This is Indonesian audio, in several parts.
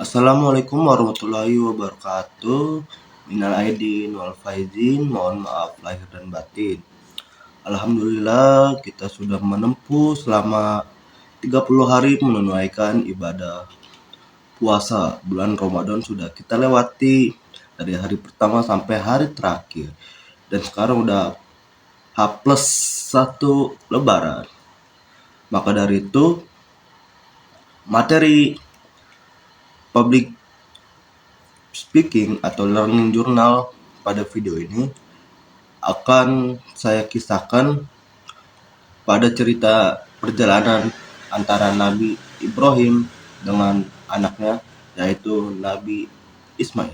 Assalamualaikum warahmatullahi wabarakatuh. Minal aidin wal faizin, mohon maaf lahir dan batin. Alhamdulillah kita sudah menempuh selama 30 hari menunaikan ibadah puasa. Bulan Ramadan sudah kita lewati dari hari pertama sampai hari terakhir. Dan sekarang udah H+1 Lebaran. Maka dari itu materi public speaking atau learning journal pada video ini akan saya kisahkan pada cerita perjalanan antara Nabi Ibrahim dengan anaknya, yaitu Nabi Ismail.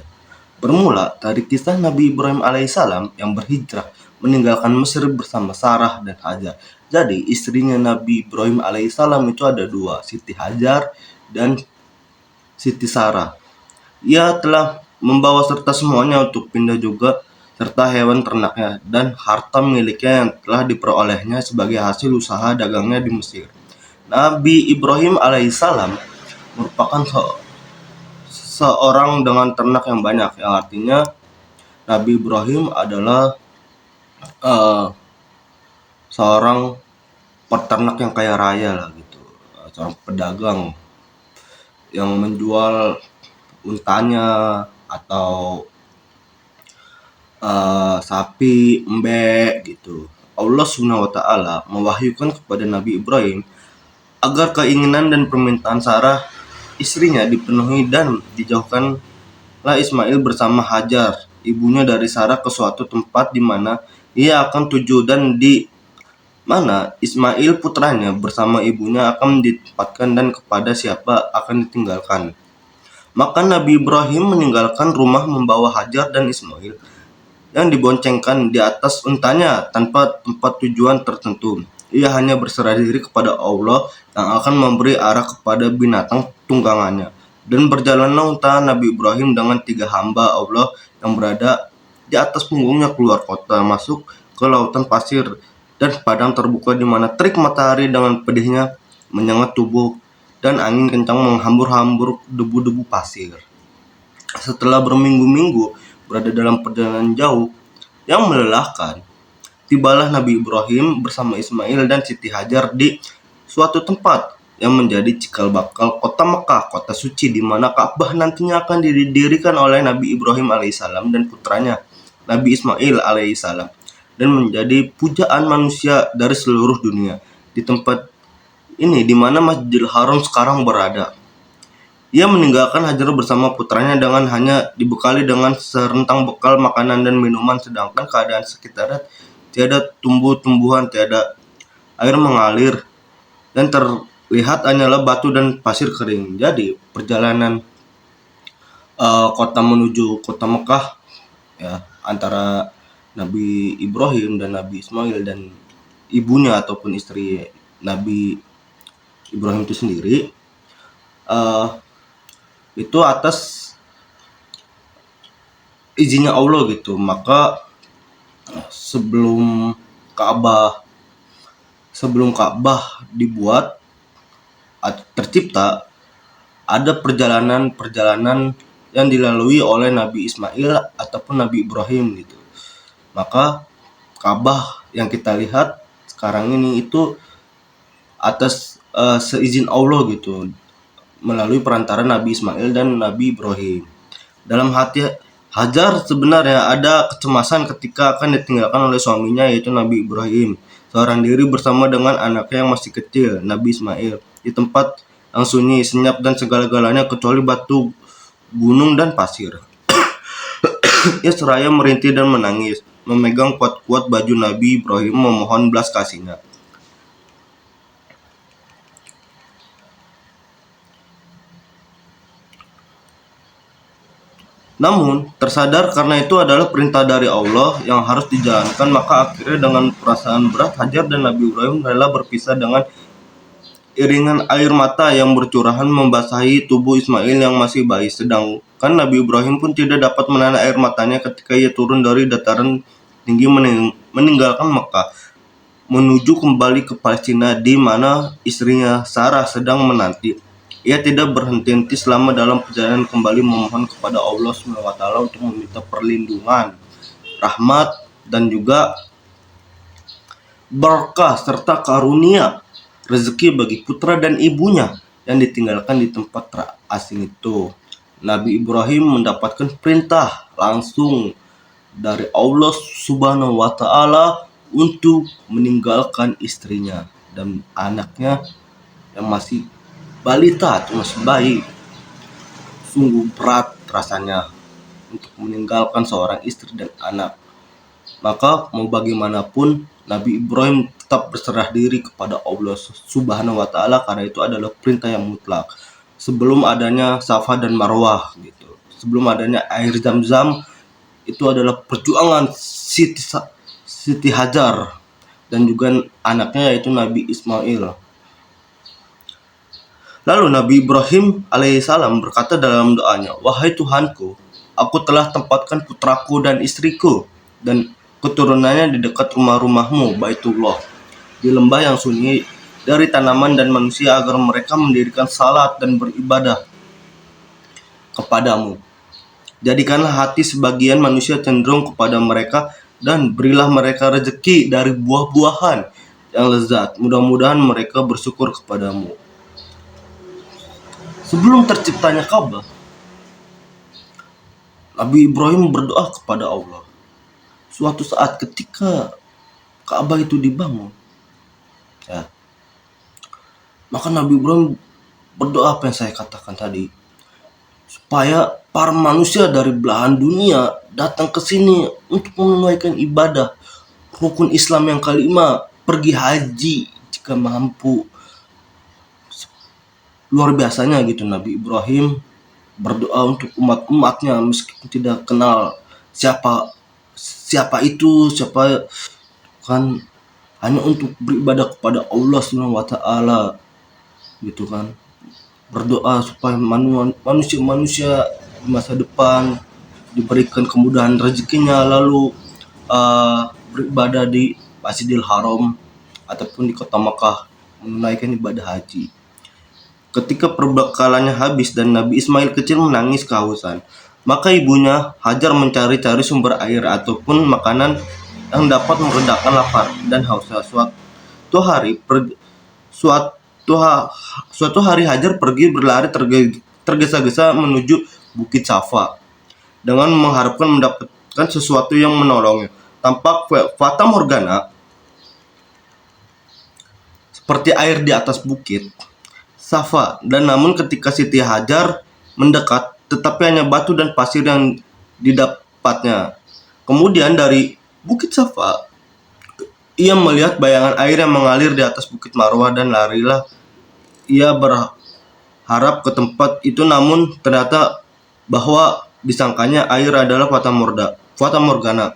Bermula dari kisah Nabi Ibrahim alaihissalam yang berhijrah meninggalkan Mesir bersama Sarah dan Hajar. Jadi istrinya Nabi Ibrahim alaihissalam itu ada dua, Siti Hajar dan Siti Sarah. Ia telah membawa serta semuanya untuk pindah juga, serta hewan ternaknya dan harta miliknya yang telah diperolehnya sebagai hasil usaha dagangnya di Mesir. Nabi Ibrahim alaihissalam merupakan seorang dengan ternak yang banyak, yang artinya Nabi Ibrahim adalah seorang peternak yang kaya raya lah gitu, seorang pedagang yang menjual untanya atau sapi, embek gitu. Allah Subhanahu wa taala mewahyukan kepada Nabi Ibrahim agar keinginan dan permintaan Sarah istrinya dipenuhi dan dijauhkanlah Ismail bersama Hajar, ibunya dari Sarah, ke suatu tempat di mana ia akan tuju dan di mana Ismail putranya bersama ibunya akan ditempatkan dan kepada siapa akan ditinggalkan. Maka Nabi Ibrahim meninggalkan rumah membawa Hajar dan Ismail yang diboncengkan di atas untanya tanpa tempat tujuan tertentu. Ia hanya berserah diri kepada Allah yang akan memberi arah kepada binatang tunggangannya. Dan berjalanlah unta Nabi Ibrahim dengan 3 hamba Allah yang berada di atas punggungnya keluar kota, masuk ke lautan pasir dan padang terbuka di mana terik matahari dengan pedihnya menyengat tubuh dan angin kencang menghambur-hambur debu-debu pasir. Setelah berminggu-minggu berada dalam perjalanan jauh yang melelahkan, tibalah Nabi Ibrahim bersama Ismail dan Siti Hajar di suatu tempat yang menjadi cikal bakal kota Mekah, kota suci di mana Ka'bah nantinya akan didirikan oleh Nabi Ibrahim alaihissalam dan putranya Nabi Ismail alaihissalam, dan menjadi pujaan manusia dari seluruh dunia. Di tempat ini di mana Masjidil Haram sekarang berada. Ia meninggalkan Hajar bersama putranya dengan hanya dibekali dengan serentang bekal makanan dan minuman, sedangkan keadaan sekitarnya tiada tumbuh-tumbuhan, tiada air mengalir, dan terlihat hanyalah batu dan pasir kering. Jadi perjalanan kota menuju kota Mekah ya antara Nabi Ibrahim dan Nabi Ismail dan ibunya ataupun istri Nabi Ibrahim itu sendiri itu atas izinnya Allah gitu. Maka sebelum Ka'bah dibuat atau tercipta, ada perjalanan yang dilalui oleh Nabi Ismail ataupun Nabi Ibrahim gitu. Maka Ka'bah yang kita lihat sekarang ini itu atas seizin Allah gitu, melalui perantara Nabi Ismail dan Nabi Ibrahim. Dalam hati Hajar sebenarnya ada kecemasan ketika akan ditinggalkan oleh suaminya, yaitu Nabi Ibrahim, seorang diri bersama dengan anaknya yang masih kecil, Nabi Ismail, di tempat yang sunyi, senyap dan segala-galanya kecuali batu, gunung dan pasir. Ia seraya merintih dan menangis, memegang kuat-kuat baju Nabi Ibrahim memohon belas kasihnya. Namun, tersadar karena itu adalah perintah dari Allah yang harus dijalankan, maka akhirnya dengan perasaan berat Hajar dan Nabi Ibrahim rela berpisah dengan iringan air mata yang bercurahan membasahi tubuh Ismail yang masih bayi. Sedangkan Nabi Ibrahim pun tidak dapat menahan air matanya ketika ia turun dari dataran tinggi meninggalkan Mekah, menuju kembali ke Palestina di mana istrinya Sarah sedang menanti. Ia tidak berhenti-henti selama dalam perjalanan kembali memohon kepada Allah SWT untuk meminta perlindungan, rahmat, dan juga berkah serta karunia rezeki bagi putra dan ibunya yang ditinggalkan di tempat terasing itu. Nabi Ibrahim mendapatkan perintah langsung dari Allah Subhanahu wa taala untuk meninggalkan istrinya dan anaknya yang masih balita atau masih bayi. Sungguh berat rasanya untuk meninggalkan seorang istri dan anak. Maka mau bagaimanapun Nabi Ibrahim tetap berserah diri kepada Allah Subhanahu wa taala karena itu adalah perintah yang mutlak. Sebelum adanya Safa dan Marwah gitu. Sebelum adanya air Zam-Zam itu adalah perjuangan Siti Hajar dan juga anaknya yaitu Nabi Ismail. Lalu Nabi Ibrahim alaihissalam berkata dalam doanya, "Wahai Tuhanku, aku telah tempatkan putraku dan istriku dan keturunannya di dekat rumah-rumahmu, Baitullah, di lembah yang sunyi dari tanaman dan manusia agar mereka mendirikan salat dan beribadah kepadamu. Jadikanlah hati sebagian manusia cenderung kepada mereka dan berilah mereka rezeki dari buah-buahan yang lezat. Mudah-mudahan mereka bersyukur kepadamu." Sebelum terciptanya Ka'bah, Nabi Ibrahim berdoa kepada Allah. Suatu saat ketika Ka'bah itu dibangun, ya, maka Nabi Ibrahim berdoa apa yang saya katakan tadi, supaya para manusia dari belahan dunia datang ke sini untuk menunaikan ibadah rukun Islam yang kelima, pergi haji jika mampu. Luar biasanya gitu Nabi Ibrahim berdoa untuk umat-umatnya meskipun tidak kenal siapa itu, kan, hanya untuk beribadah kepada Allah Subhanahu wa taala gitu kan. Berdoa supaya manusia-manusia di masa depan diberikan kemudahan rezekinya, lalu beribadah di Masjidil Haram ataupun di kota Makkah menunaikan ibadah haji. Ketika perbekalannya habis dan Nabi Ismail kecil menangis kehausan, maka ibunya Hajar mencari-cari sumber air ataupun makanan yang dapat meredakan lapar dan hausnya. Suatu hari Hajar pergi berlari tergesa-gesa menuju Bukit Safa dengan mengharapkan mendapatkan sesuatu yang menolongnya. Tampak fata morgana seperti air di atas bukit Safa, dan namun ketika Siti Hajar mendekat, tetapi hanya batu dan pasir yang didapatnya. Kemudian dari Bukit Safa, ia melihat bayangan air yang mengalir di atas Bukit Marwah dan larilah ia berharap ke tempat itu, namun ternyata bahwa disangkanya air adalah fata morgana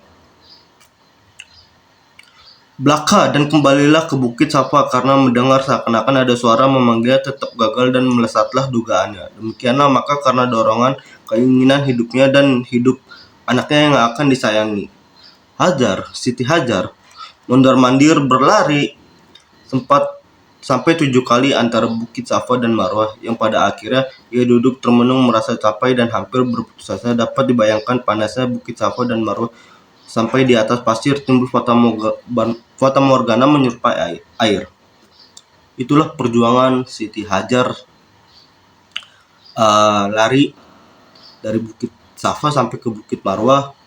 belaka dan kembalilah ke Bukit Safa karena mendengar seakan-akan ada suara memanggil. Tetap gagal dan melesatlah dugaannya. Demikianlah maka karena dorongan keinginan hidupnya dan hidup anaknya yang akan disayangi, Siti Hajar mondar-mandir berlari sempat sampai 7 kali antara Bukit Safa dan Marwah, yang pada akhirnya ia duduk termenung merasa capek dan hampir berputus asa. Dapat dibayangkan panasnya Bukit Safa dan Marwah. Sampai di atas pasir timbul fata morgana menyerupai air. Itulah perjuangan Siti Hajar lari dari Bukit Safa sampai ke Bukit Marwah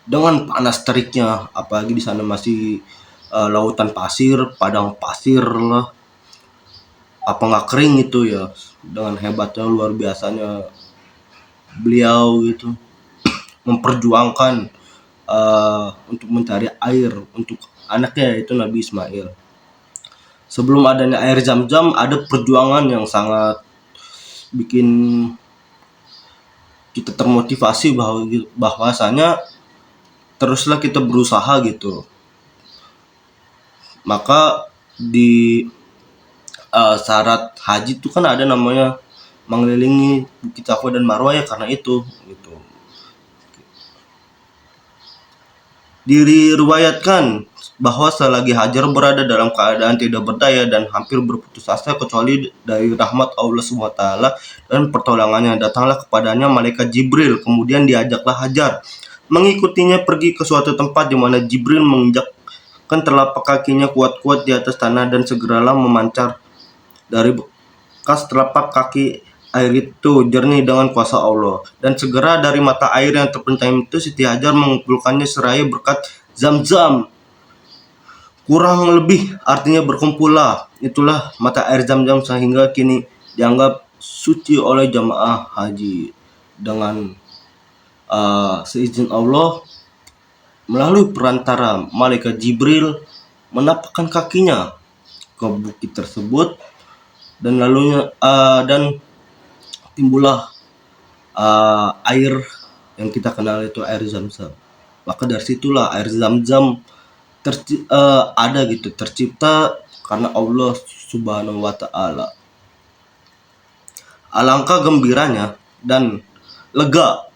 dengan panas teriknya, apalagi di sana masih lautan pasir, padang pasir lah, apa nggak kering itu ya. Dengan hebatnya luar biasanya beliau gitu memperjuangkan untuk mencari air untuk anaknya yaitu Nabi Ismail. Sebelum adanya air Zam-Zam, ada perjuangan yang sangat bikin kita termotivasi bahwasanya teruslah kita berusaha gitu. Maka di syarat haji itu kan ada namanya mengelilingi Bukit Safa dan Marwah, ya karena itu gitu. Diriwayatkan bahwa selagi Hajar berada dalam keadaan tidak berdaya dan hampir berputus asa kecuali dari rahmat Allah SWT dan pertolongannya, datanglah kepadanya malaikat Jibril. Kemudian diajaklah Hajar mengikutinya pergi ke suatu tempat di mana Jibril menginjakkan telapak kakinya kuat-kuat di atas tanah, dan segeralah memancar dari bekas telapak kaki air itu jernih dengan kuasa Allah. Dan segera dari mata air yang terpentang itu Siti Hajar mengumpulkannya seraya berkat Zam-Zam. Kurang lebih artinya berkumpullah itulah mata air Zam-Zam sehingga kini dianggap suci oleh jamaah haji. Dengan seizin Allah, melalui perantara malaikat Jibril menapakkan kakinya ke bukit tersebut, dan dan timbullah air yang kita kenal itu air Zam-Zam. Maka dari situlah air Zam-Zam ada gitu, tercipta karena Allah Subhanahu wa Ta'ala. Alangkah gembiranya dan lega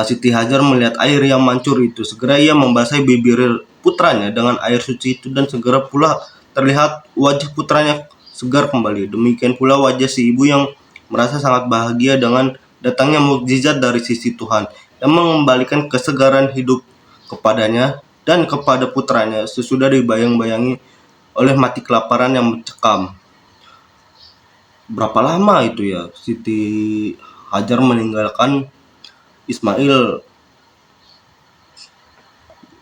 Siti Hajar melihat air yang mancur itu. Segera ia membasahi bibir putranya dengan air suci itu, dan segera pula terlihat wajah putranya segar kembali. Demikian pula wajah si ibu yang merasa sangat bahagia dengan datangnya mukjizat dari sisi Tuhan yang mengembalikan kesegaran hidup kepadanya dan kepada putranya sesudah dibayang-bayangi oleh mati kelaparan yang mencekam. Berapa lama itu ya Siti Hajar meninggalkan Ismail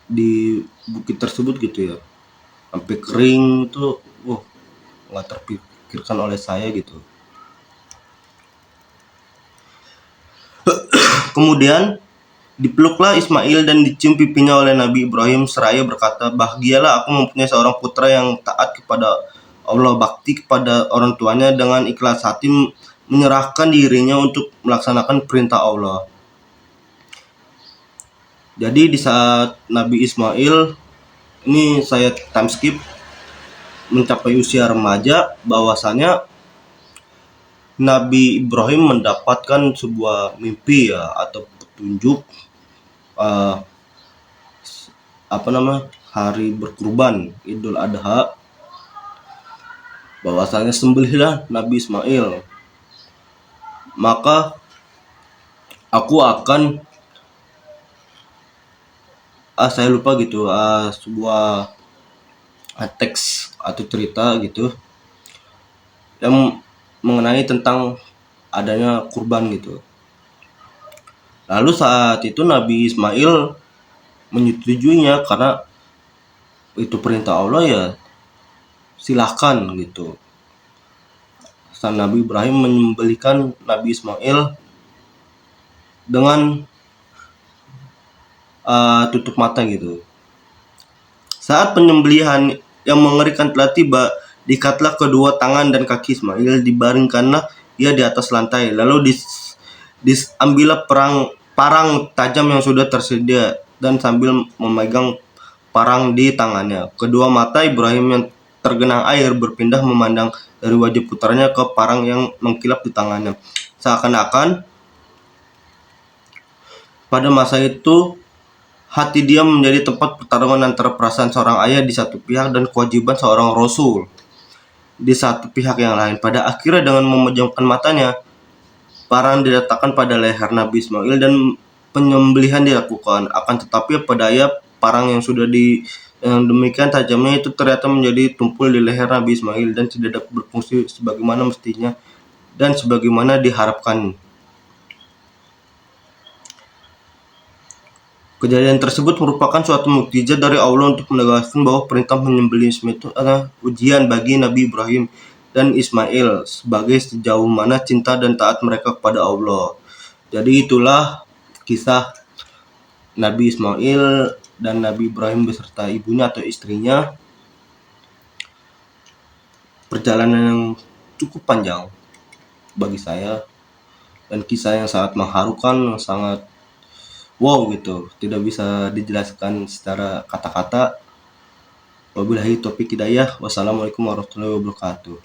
di bukit tersebut gitu ya, sampai kering itu, nggak terpikirkan oleh saya gitu. Kemudian dipeluklah Ismail dan dicium pipinya oleh Nabi Ibrahim seraya berkata, bahagialah aku mempunyai seorang putra yang taat kepada Allah, bakti kepada orang tuanya, dengan ikhlas hati menyerahkan dirinya untuk melaksanakan perintah Allah. Jadi di saat Nabi Ismail, ini saya time skip, mencapai usia remaja, bahwasanya Nabi Ibrahim mendapatkan sebuah mimpi ya, atau petunjuk hari berkurban Idul Adha, bahwasanya sembelihlah Nabi Ismail, maka aku akan saya lupa gitu, sebuah teks atau cerita gitu yang mengenai tentang adanya kurban gitu. Lalu saat itu Nabi Ismail menyetujuinya karena itu perintah Allah, ya silahkan gitu. Sang Nabi Ibrahim menyembelihkan Nabi Ismail dengan tutup mata gitu. Saat penyembelihan yang mengerikan telah tiba, diikatlah kedua tangan dan kaki Ismail, dibaringkanlah ia di atas lantai, lalu diambillah parang tajam yang sudah tersedia, dan sambil memegang parang di tangannya, kedua mata Ibrahim yang tergenang air berpindah memandang dari wajah putranya ke parang yang mengkilap di tangannya. Seakan-akan pada masa itu hati dia menjadi tempat pertarungan antara perasaan seorang ayah di satu pihak dan kewajiban seorang rasul di satu pihak yang lain. Pada akhirnya dengan memejamkan matanya, parang diletakkan pada leher Nabi Ismail dan penyembelihan dilakukan. Akan tetapi pada parang yang sudah yang demikian tajamnya itu ternyata menjadi tumpul di leher Nabi Ismail dan tidak dapat berfungsi sebagaimana mestinya dan sebagaimana diharapkan. Kejadian tersebut merupakan suatu mukjizat dari Allah untuk menegaskan bahwa perintah menyembelih Ismail itu adalah ujian bagi Nabi Ibrahim dan Ismail sebagai sejauh mana cinta dan taat mereka kepada Allah. Jadi itulah kisah Nabi Ismail dan Nabi Ibrahim beserta ibunya atau istrinya. Perjalanan yang cukup panjang bagi saya dan kisah yang sangat mengharukan, yang sangat wow gitu, tidak bisa dijelaskan secara kata-kata. Wabillahi taufiq hidayah. Wassalamualaikum warahmatullahi wabarakatuh.